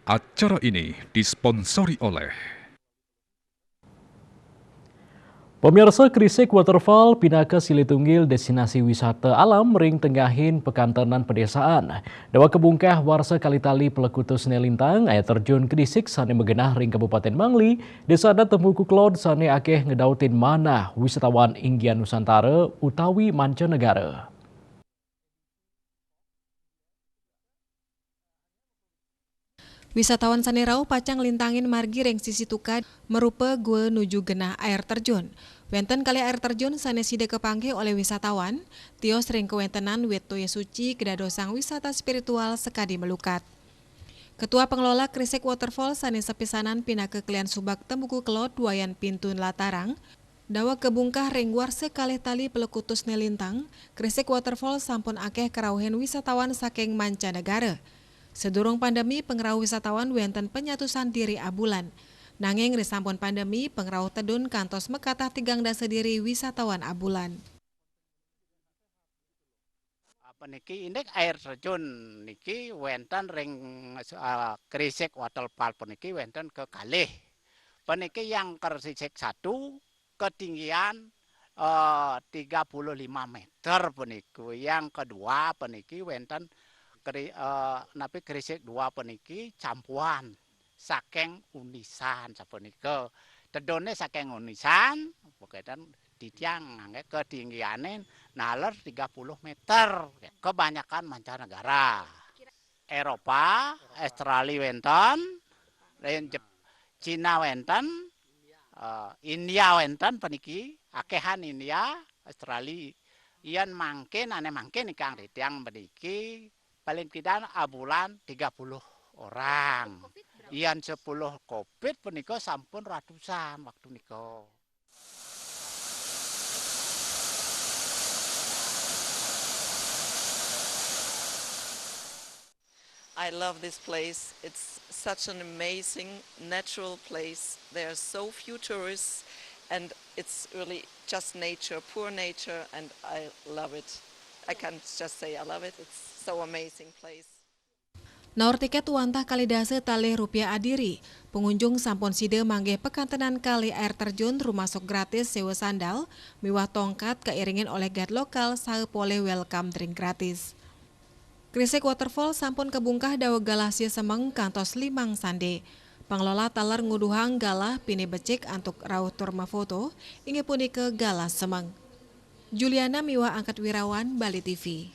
Acara ini disponsori oleh Pemirsa, Krisik Waterfall pindah ke Silitunggil, destinasi wisata alam ring tengahin Pekantenan Pedesaan. Dawa kebungkah warsa kalitali pelekutus nelintang air terjun Krisik sane megenah ring Kabupaten Mangli, desa ada temu kuklod sane akeh ngedautin mana wisatawan inggian Nusantara utawi mancanegara. Wisatawan sanerau pacang lintangin margi reng sisi tuka merupa gua nuju genah air terjun. Wenten kali air terjun sanesida kepangge oleh wisatawan, tios ring kewentenan wetoye suci kedadosang wisata spiritual sekadi melukat. Ketua Pengelola Krisik Waterfall sanes sepisanan pindah ke Klian Subak Tembuku Kelot Duayan Pintun Latarang, dawa kebungkah ring warse kalih tali pelekutus nelintang, Krisik Waterfall sampun akeh kerawuhen wisatawan saking mancanegara. Sedurung pandemi, pengrau wisatawan wenten penyatusan diri abulan. Nanging risampun pandemi, pengrau tedun kantos mekatah tigang dasa diri wisatawan abulan. Niki indek air terjun niki wenten ring Krisik Waterfall puniki wenten ke kalih. Peniki yang Krisik 1 ketinggian 35 meter peniku. Yang kedua peniki wenten napi Krisik 2 peniki campuan saking Unisan sapunika. Tedone saking Unisan pokoknya ditiang ketinggiane nalar 30 meter. Kebanyakan mancanegara. Eropa, Australia wenten, Cina wenten, India wenten peniki, akehan India, Australia. Iyan mangkin ane mangkin ikang ditiang peniki paling tidak abulan 30 orang. Iyan 10 COVID punika sampun ratusan waktu nika. I love this place. It's such an amazing natural place. There are so few tourists and it's really just nature, pure nature, and I love it. I can't just say I love it. It's so amazing place. Naur tiket wantah kali dase talih rupiah adiri. Pengunjung sampun side manggih Pekantenan kali air terjun rumasuk gratis sewa sandal, miwah tongkat keiringin oleh guide lokal saha pole welcome drink gratis. Krisik Waterfall sampun kebungkah dawa galasya semeng kantos limang sande. Pengelola talar nguduhang galah pini becik antuk rauh turma foto, inge punike galas semeng. Juliana Miwa Angkat Wirawan, Bali TV.